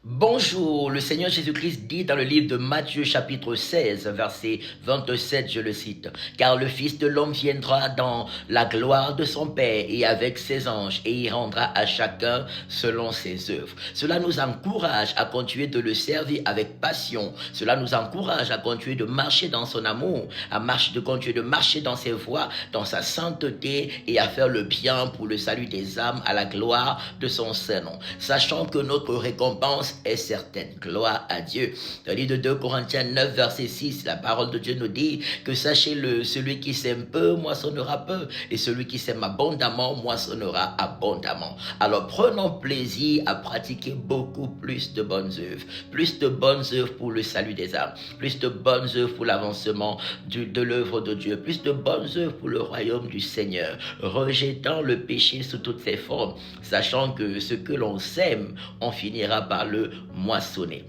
Bonjour, le Seigneur Jésus-Christ dit dans le livre de Matthieu chapitre 16, verset 27, je le cite, « Car le Fils de l'homme viendra dans la gloire de son Père et avec ses anges, et il rendra à chacun selon ses œuvres. » Cela nous encourage à continuer de le servir avec passion. Cela nous encourage à continuer de marcher dans son amour, de continuer de marcher dans ses voies, dans sa sainteté et à faire le bien pour le salut des âmes à la gloire de son Saint-Nom. Sachant que notre récompense est certaine. Gloire à Dieu. Dans le livre de 2 Corinthiens 9, verset 6, la parole de Dieu nous dit que sachez-le, celui qui sème peu, moissonnera peu, et celui qui sème abondamment, moissonnera abondamment. Alors prenons plaisir à pratiquer beaucoup plus de bonnes œuvres pour le salut des âmes, plus de bonnes œuvres pour l'avancement de l'œuvre de Dieu, plus de bonnes œuvres pour le royaume du Seigneur, rejetant le péché sous toutes ses formes, sachant que ce que l'on sème, on finira par le moissonner.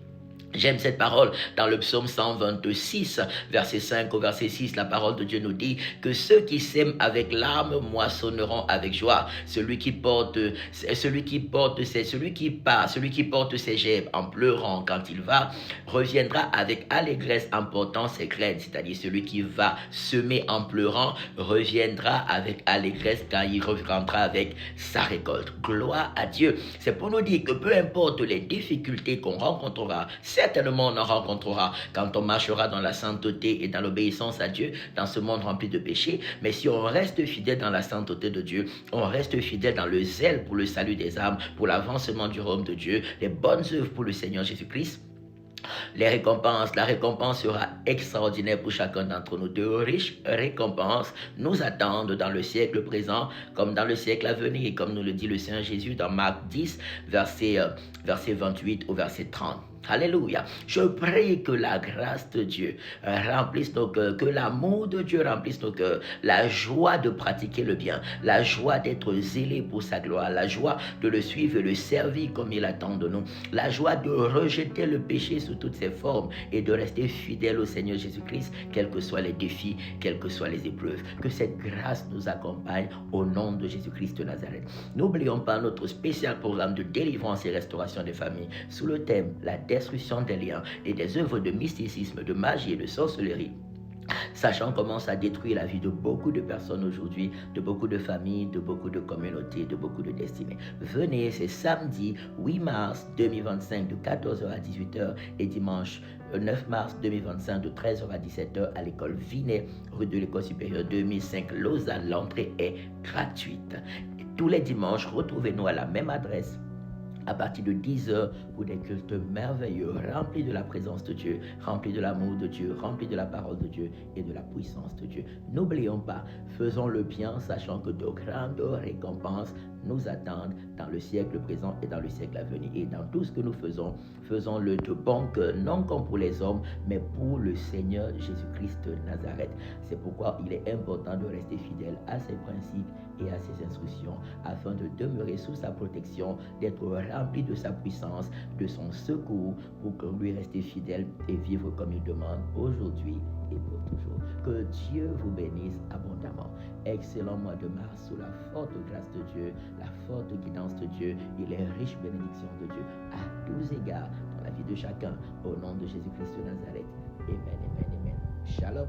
J'aime cette parole dans le psaume 126, verset 5 au verset 6. La parole de Dieu nous dit que ceux qui sèment avec larmes moissonneront avec joie. Celui qui porte ses gerbes en pleurant quand il va, reviendra avec allégresse en portant ses graines. C'est-à-dire celui qui va semer en pleurant reviendra avec allégresse quand il rentrera avec sa récolte. Gloire à Dieu. C'est pour nous dire que peu importe les difficultés qu'on rencontrera, certainement on en rencontrera quand on marchera dans la sainteté et dans l'obéissance à Dieu, dans ce monde rempli de péchés. Mais si on reste fidèle dans la sainteté de Dieu, on reste fidèle dans le zèle pour le salut des âmes, pour l'avancement du royaume de Dieu, les bonnes œuvres pour le Seigneur Jésus-Christ, la récompense sera extraordinaire pour chacun d'entre nous. De riches récompenses nous attendent dans le siècle présent comme dans le siècle à venir, comme nous le dit le Seigneur Jésus dans Marc 10, verset 28 au verset 30. Alléluia. Je prie que la grâce de Dieu remplisse nos cœurs, que l'amour de Dieu remplisse nos cœurs, la joie de pratiquer le bien, la joie d'être zélé pour sa gloire, la joie de le suivre et le servir comme il attend de nous, la joie de rejeter le péché sous toutes ses formes et de rester fidèle au Seigneur Jésus-Christ, quels que soient les défis, quelles que soient les épreuves. Que cette grâce nous accompagne au nom de Jésus-Christ de Nazareth. N'oublions pas notre spécial programme de délivrance et restauration des familles sous le thème la destruction des liens et des œuvres de mysticisme, de magie et de sorcellerie. Sachant comment ça détruit la vie de beaucoup de personnes aujourd'hui, de beaucoup de familles, de beaucoup de communautés, de beaucoup de destinées. Venez, c'est samedi 8 mars 2025 de 14h à 18h et dimanche 9 mars 2025 de 13h à 17h à l'école Vinet, rue de l'École supérieure 2005 Lausanne. L'entrée est gratuite. Et tous les dimanches, retrouvez-nous à la même adresse à partir de 10h pour des cultes merveilleux, remplis de la présence de Dieu, remplis de l'amour de Dieu, remplis de la parole de Dieu et de la puissance de Dieu. N'oublions pas, faisons le bien, sachant que de grandes récompenses nous attendent dans le siècle présent et dans le siècle à venir. Et dans tout ce que nous faisons, faisons-le de bon cœur, non comme pour les hommes, mais pour le Seigneur Jésus-Christ de Nazareth. C'est pourquoi il est important de rester fidèle à ses principes et à ses instructions, afin de demeurer sous sa protection, d'être rempli de sa puissance, de son secours, pour que lui reste fidèle et vivre comme il demande aujourd'hui et pour toujours. Que Dieu vous bénisse abondamment. Excellent mois de mars sous la forte grâce de Dieu, la forte guidance de Dieu et les riches bénédictions de Dieu à tous égards dans la vie de chacun. Au nom de Jésus-Christ de Nazareth. Amen, amen, amen. Shalom.